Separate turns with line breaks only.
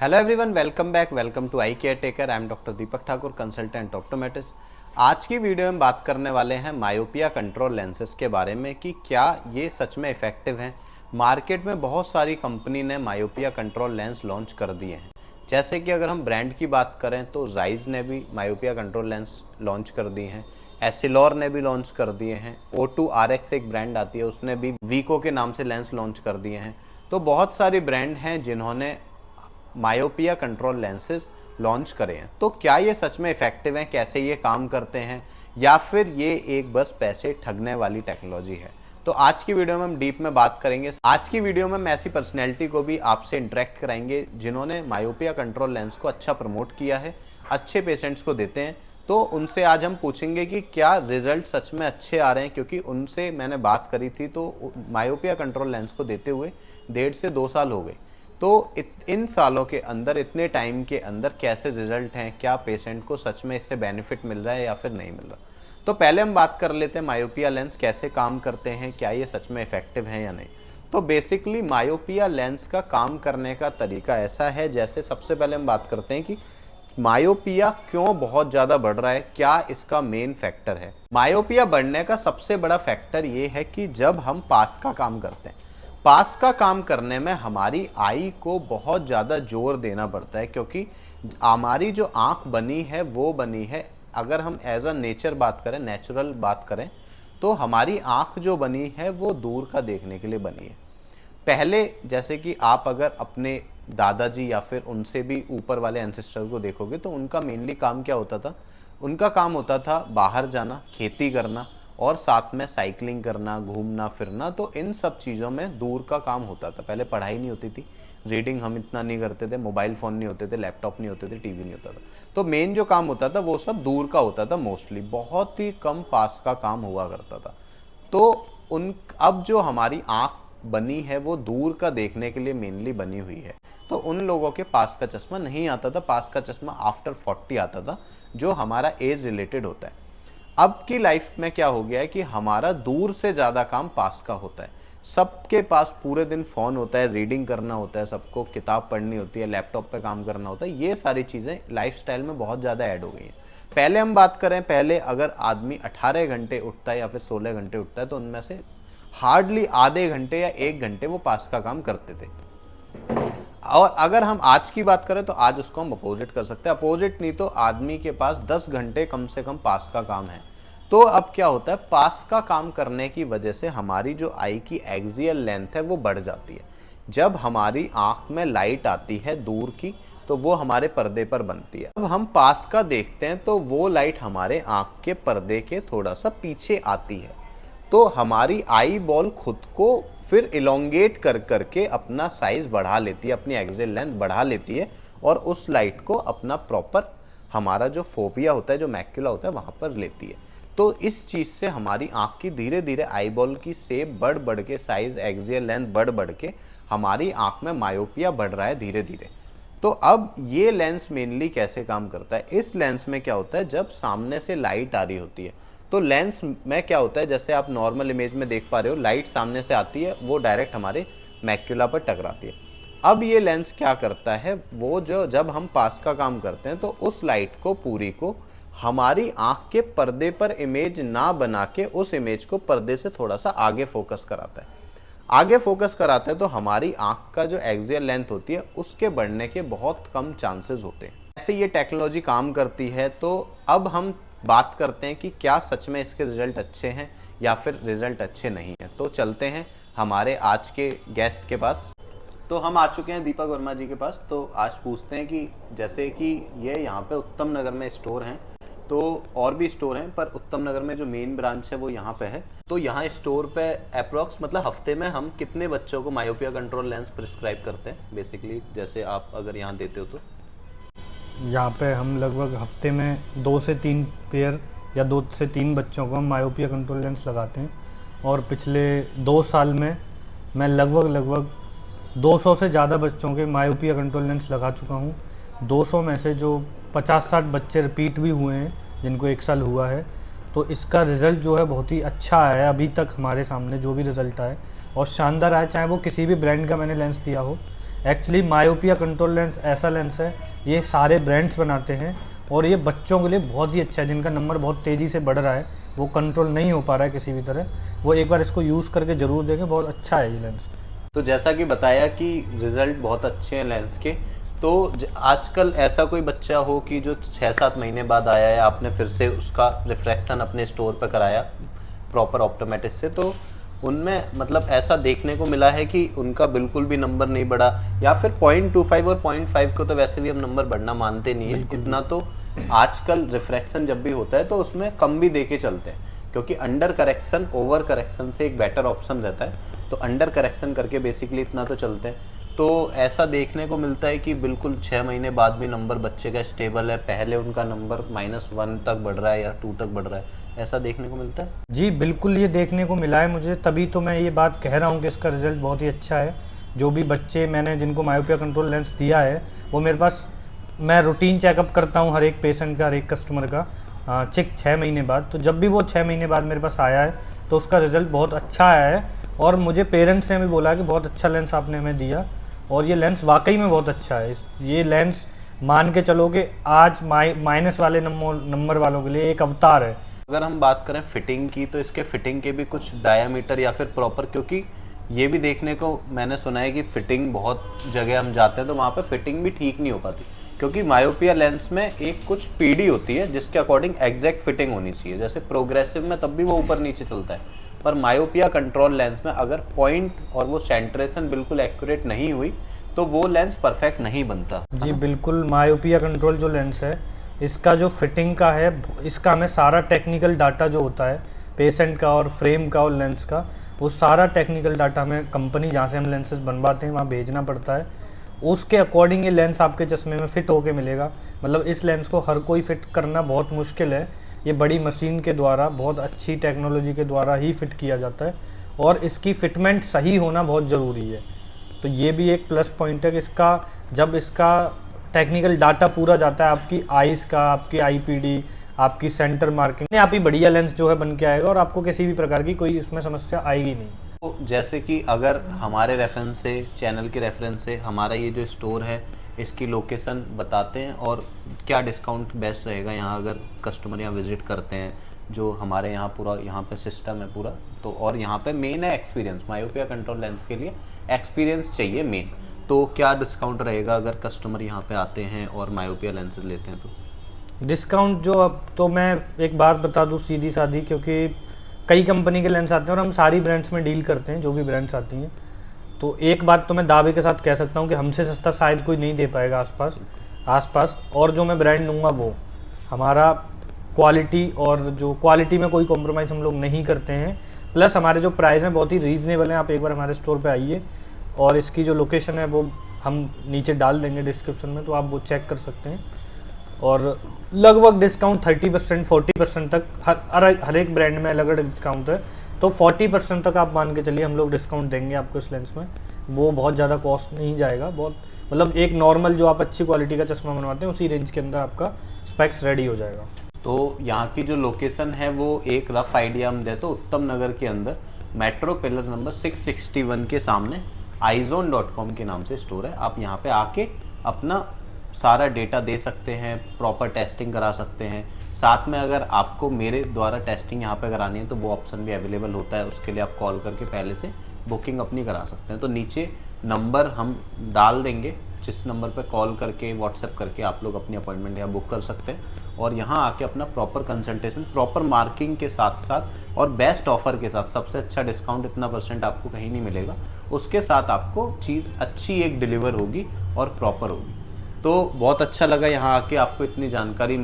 Hello everyone, welcome back. Welcome to eye care taker. I am doctor Deepak Thakur, consultant optometrist. आज की video में बात करने वाले हैं मायोपिया कंट्रोल लेंसेज के बारे में कि क्या ये सच में इफेक्टिव हैं। मार्केट में बहुत सारी कंपनी ने मायोपिया कंट्रोल लेंस लॉन्च कर दिए हैं। जैसे कि अगर हम ब्रांड की बात करें तो जाइज ने भी मायोपिया कंट्रोल लेंस लॉन्च कर दिए हैं, एसिलोर ने भी लॉन्च कर दिए हैं, O2RX एक ब्रांड आती है उसने भी वीको के नाम से लेंस लॉन्च कर दिए हैं। तो बहुत सारी ब्रांड हैं जिन्होंने मायोपिया कंट्रोल लेंसेज लॉन्च करे हैं। तो क्या ये सच में इफेक्टिव हैं, कैसे ये काम करते हैं, या फिर ये एक बस पैसे ठगने वाली टेक्नोलॉजी है। तो आज की वीडियो में हम डीप में बात करेंगे। आज की वीडियो में हम ऐसी पर्सनैलिटी को भी आपसे इंटरेक्ट कराएंगे जिन्होंने मायोपिया कंट्रोल लेंस को अच्छा प्रमोट किया है, अच्छे पेशेंट्स को देते हैं। तो उनसे आज हम पूछेंगे कि क्या रिजल्ट सच में अच्छे आ रहे हैं, क्योंकि उनसे मैंने बात करी थी तो मायोपिया कंट्रोल लेंस को देते हुए 1.5 से 2 साल हो गए। तो इन सालों के अंदर, इतने टाइम के अंदर कैसे रिजल्ट हैं, क्या पेशेंट को सच में इससे बेनिफिट मिल रहा है या फिर नहीं मिल रहा। तो पहले हम बात कर लेते हैं मायोपिया लेंस कैसे काम करते हैं, क्या ये सच में इफेक्टिव हैं या नहीं। तो बेसिकली मायोपिया लेंस का काम करने का तरीका ऐसा है, जैसे सबसे पहले हम बात करते हैं कि मायोपिया क्यों बहुत ज़्यादा बढ़ रहा है, क्या इसका मेन फैक्टर है। मायोपिया बढ़ने का सबसे बड़ा फैक्टर ये है कि जब हम पास का काम करते हैं, पास का काम करने में हमारी आई को बहुत ज़्यादा जोर देना पड़ता है, क्योंकि हमारी जो आँख बनी है वो बनी है, अगर हम एज अ नेचर बात करें, नेचुरल बात करें, तो हमारी आँख जो बनी है वो दूर का देखने के लिए बनी है। पहले जैसे कि आप अगर अपने दादाजी या फिर उनसे भी ऊपर वाले एंसेस्टर को देखोगे तो उनका मेनली काम क्या होता था। उनका काम होता था बाहर जाना, खेती करना और साथ में साइकिलिंग करना, घूमना फिरना। तो इन सब चीज़ों में दूर का काम होता था। पहले पढ़ाई नहीं होती थी, रीडिंग हम इतना नहीं करते थे, मोबाइल फ़ोन नहीं होते थे, लैपटॉप नहीं होते थे, टीवी नहीं होता था। तो मेन जो काम होता था वो सब दूर का होता था मोस्टली, बहुत ही कम पास का काम हुआ करता था। तो उन अब जो हमारी आँख बनी है वो दूर का देखने के लिए मेनली बनी हुई है। तो उन लोगों के पास का चश्मा नहीं आता था, पास का चश्मा आफ्टर 40 आता था, जो हमारा एज रिलेटेड होता है। अब की लाइफ में क्या हो गया है कि हमारा दूर से ज़्यादा काम पास का होता है। सबके पास पूरे दिन फ़ोन होता है, रीडिंग करना होता है, सबको किताब पढ़नी होती है, लैपटॉप पे काम करना होता है। ये सारी चीज़ें लाइफस्टाइल में बहुत ज़्यादा ऐड हो गई हैं। पहले हम बात करें, पहले अगर आदमी 18 घंटे उठता है या फिर 16 घंटे उठता है तो उनमें से हार्डली आधे घंटे या 1 घंटे वो पास का काम करते थे। और अगर हम आज की बात करें तो आज उसको हम अपोजिट कर सकते हैं। अपोजिट नहीं तो आदमी के पास 10 घंटे कम से कम पास का काम है। तो अब क्या होता है, पास का काम करने की वजह से हमारी जो आई की एक्सियल लेंथ है वो बढ़ जाती है। जब हमारी आंख में लाइट आती है दूर की तो वो हमारे पर्दे पर बनती है। अब हम पास का देखते हैं तो वो लाइट हमारे आंख के पर्दे के थोड़ा सा पीछे आती है। तो हमारी आई बॉल खुद को फिर इलोंगेट कर करके अपना साइज बढ़ा लेती है, अपनी एक्सियल लेंथ बढ़ा लेती है, और उस लाइट को अपना प्रॉपर हमारा जो फोविया होता है, जो मैक्यूला होता है, वहां पर लेती है। तो इस चीज से हमारी आंख की धीरे धीरे आई बॉल की शेप बढ़ बढ़ के, साइज एक्सियल लेंथ बढ़ बढ़ के हमारी आंख में मायोपिया बढ़ रहा है धीरे धीरे। तो अब ये लेंस मेनली कैसे काम करता है, इस लेंस में क्या होता है, जब सामने से लाइट आ रही होती है तो लेंस में क्या होता है, जैसे आप नॉर्मल इमेज में देख पा रहे हो, लाइट सामने से आती है, वो डायरेक्ट हमारे मैक्यूला पर टकराती है। अब ये लेंस क्या करता है, वो जो जब हम पास का काम करते हैं तो उस लाइट को पूरी को हमारी आंख के पर्दे पर इमेज ना बना के उस इमेज को पर्दे से थोड़ा सा आगे फोकस कराता है। आगे फोकस कराता है तो हमारी आंख का जो एक्सियल लेंथ होती है उसके बढ़ने के बहुत कम चांसेस होते हैं। ऐसे ये टेक्नोलॉजी काम करती है। तो अब हम बात करते हैं कि क्या सच में इसके रिजल्ट अच्छे हैं या फिर रिजल्ट अच्छे नहीं हैं। तो चलते हैं हमारे आज के गेस्ट के पास। तो हम आ चुके हैं दीपक वर्मा जी के पास। तो आज पूछते हैं कि जैसे कि ये यहाँ पे उत्तम नगर में स्टोर हैं, तो और भी स्टोर हैं, पर उत्तम नगर में जो मेन ब्रांच है वो यहाँ पे है। तो यहाँ स्टोर पे अप्रोक्स मतलब हफ्ते में हम कितने बच्चों को मायोपिया कंट्रोल लेंस प्रिस्क्राइब करते हैं बेसिकली, जैसे आप अगर यहाँ देते हो तो?
यहाँ पे हम लगभग हफ्ते में 2 से 3 पेयर या 2 से 3 बच्चों को हम मायोपिया कंट्रोल लेंस लगाते हैं। और पिछले 2 साल में मैं लगभग 200 से ज़्यादा बच्चों के मायोपिया कंट्रोल लेंस लगा चुका हूँ। 200 में से जो 50-60 बच्चे रिपीट भी हुए हैं, जिनको 1 साल हुआ है। तो इसका रिज़ल्ट जो है बहुत ही अच्छा आया है अभी तक हमारे सामने, जो भी रिज़ल्ट आए और शानदार आया, चाहे वो किसी भी ब्रांड का मैंने लेंस दिया हो। एक्चुअली मायोपिया कंट्रोल लेंस ऐसा लेंस है, ये सारे ब्रांड्स बनाते हैं और ये बच्चों के लिए बहुत ही अच्छा है, जिनका नंबर बहुत तेज़ी से बढ़ रहा है, वो कंट्रोल नहीं हो पा रहा है किसी भी तरह, वो एक बार इसको यूज़ करके ज़रूर देखें, बहुत अच्छा है ये लेंस।
तो जैसा कि बताया कि रिजल्ट बहुत अच्छे हैं लेंस के, तो आजकल ऐसा कोई बच्चा हो कि जो 6-7 महीने बाद आया है, आपने फिर से उसका रिफ्रैक्शन अपने स्टोर पर कराया प्रॉपर ऑप्टोमेट्रिस्ट से, तो उनमें मतलब ऐसा देखने को मिला है कि उनका बिल्कुल भी नंबर नहीं बढ़ा, या फिर 0.25 और 0.5 को तो वैसे भी हम नंबर बढ़ना मानते नहीं है इतना, तो आजकल रिफ्रैक्शन जब भी होता है तो उसमें कम भी देके चलते हैं, क्योंकि अंडर करेक्शन ओवर करेक्शन से एक बेटर ऑप्शन रहता है, तो अंडर करेक्शन करके बेसिकली इतना तो चलते हैं। तो ऐसा देखने को मिलता है कि बिल्कुल 6 महीने बाद भी नंबर बच्चे का स्टेबल है, पहले उनका नंबर -1 तक बढ़ रहा है या 2 तक बढ़ रहा है, ऐसा देखने को मिलता है।
जी बिल्कुल, ये देखने को मिला है मुझे, तभी तो मैं ये बात कह रहा हूँ कि इसका रिजल्ट बहुत ही अच्छा है। जो भी बच्चे मैंने जिनको मायोपिया कंट्रोल लेंस दिया है, वो मेरे पास, मैं रूटीन चेकअप करता हूँ हर एक पेशेंट का, हर एक कस्टमर का, चेक 6 महीने बाद, तो जब भी वो 6 महीने बाद मेरे पास आया है तो उसका रिजल्ट बहुत अच्छा आया है। और मुझे पेरेंट्स ने भी बोला कि बहुत अच्छा लेंस आपने हमें दिया, और ये लेंस वाकई में बहुत अच्छा है। ये लेंस मान के चलो कि आज माइनस वाले नंबर वालों के लिए एक अवतार है।
अगर हम बात करें फिटिंग की, तो इसके फिटिंग के भी कुछ डायामीटर या फिर प्रॉपर, क्योंकि ये भी देखने को मैंने सुना है कि फिटिंग बहुत जगह हम जाते हैं तो वहाँ पे फिटिंग भी ठीक नहीं हो पाती, क्योंकि मायोपिया लेंस में एक कुछ पीडी होती है जिसके अकॉर्डिंग एग्जैक्ट फिटिंग होनी चाहिए। जैसे प्रोग्रेसिव में तब भी वो ऊपर नीचे चलता है, पर मायोपिया कंट्रोल लेंस में अगर पॉइंट और वो सेंट्रेशन बिल्कुल एक्यूरेट नहीं हुई तो वो लेंस परफेक्ट नहीं बनता।
जी बिल्कुल, मायोपिया कंट्रोल जो लेंस है, इसका जो फिटिंग का है, इसका हमें सारा टेक्निकल डाटा जो होता है पेशेंट का और फ्रेम का और लेंस का, वो सारा टेक्निकल डाटा हमें कंपनी जहाँ से हम लेंसेज बनवाते हैं वहाँ भेजना पड़ता है। उसके अकॉर्डिंग ये लेंस आपके चश्मे में फिट होके मिलेगा। मतलब इस लेंस को हर कोई फिट करना बहुत मुश्किल है, ये बड़ी मशीन के द्वारा, बहुत अच्छी टेक्नोलॉजी के द्वारा ही फिट किया जाता है, और इसकी फिटमेंट सही होना बहुत ज़रूरी है। तो ये भी एक प्लस पॉइंट है कि जब इसका टेक्निकल डाटा पूरा जाता है, आपकी आइज़ का, आपकी आईपीडी, आपकी सेंटर मार्किंग, आप ही बढ़िया लेंस जो है बन के आएगा, और आपको किसी भी प्रकार की कोई इसमें समस्या आएगी नहीं।
तो जैसे कि अगर हमारे रेफरेंस से, चैनल के रेफरेंस से हमारा ये जो स्टोर है इसकी लोकेशन बताते हैं, और क्या डिस्काउंट बेस्ट रहेगा यहाँ अगर कस्टमर यहाँ विजिट करते हैं, जो हमारे यहाँ पूरा यहाँ पे सिस्टम है पूरा, तो और यहाँ पे मेन है एक्सपीरियंस, मायोपिया कंट्रोल लेंस के लिए एक्सपीरियंस चाहिए मेन, तो क्या डिस्काउंट रहेगा अगर कस्टमर यहाँ पे आते हैं और मायोपिया लेंसेज लेते हैं? तो
डिस्काउंट जो, अब तो मैं एक बात बता दूँ सीधी सादी, क्योंकि कई कंपनी के लेंस आते हैं और हम सारी ब्रांड्स में डील करते हैं, जो भी ब्रांड्स आती हैं, तो एक बात तो मैं दावे के साथ कह सकता हूँ कि हमसे सस्ता शायद कोई नहीं दे पाएगा आसपास, और जो मैं ब्रांड दूंगा वो हमारा क्वालिटी, और जो क्वालिटी में कोई कॉम्प्रोमाइज़ हम लोग नहीं करते हैं, प्लस हमारे जो प्राइस हैं बहुत ही रीज़नेबल हैं। आप एक बार हमारे स्टोर पे आइए, और इसकी जो लोकेशन है वो हम नीचे डाल देंगे डिस्क्रिप्शन में, तो आप वो चेक कर सकते हैं। और लगभग डिस्काउंट 30% 40% तक हर एक ब्रांड में अलग अलग डिस्काउंट है, तो 40% तक आप मान के चलिए हम लोग डिस्काउंट देंगे आपको इस लेंस में। वो बहुत ज़्यादा कॉस्ट नहीं जाएगा, बहुत मतलब एक नॉर्मल जो आप अच्छी क्वालिटी का चश्मा बनवाते हैं उसी रेंज के अंदर आपका स्पेक्स रेडी हो जाएगा।
तो यहाँ की जो लोकेशन है वो एक रफ आइडिया हम दें तो उत्तम नगर के अंदर मेट्रो पिलर नंबर 661 के सामने izone.com के नाम से स्टोर है। आप यहाँ पे आके अपना सारा डेटा दे सकते हैं, प्रॉपर टेस्टिंग करा सकते हैं। साथ में अगर आपको मेरे द्वारा टेस्टिंग यहाँ पे करानी है तो वो ऑप्शन भी अवेलेबल होता है, उसके लिए आप कॉल करके पहले से बुकिंग अपनी करा सकते हैं। तो नीचे नंबर हम डाल देंगे, जिस नंबर पे कॉल करके व्हाट्सएप करके आप लोग अपनी अपॉइंटमेंट यहाँ बुक कर सकते हैं, और यहाँ आके अपना प्रॉपर कंसल्टेशन, प्रॉपर मार्किंग के साथ साथ और बेस्ट ऑफर के साथ, सबसे अच्छा डिस्काउंट इतना % आपको कहीं नहीं मिलेगा, उसके साथ आपको चीज़ अच्छी एक डिलीवर होगी और प्रॉपर होगी। तो बहुत अच्छा लगा यहाँ आके आपको इतनी जानकारी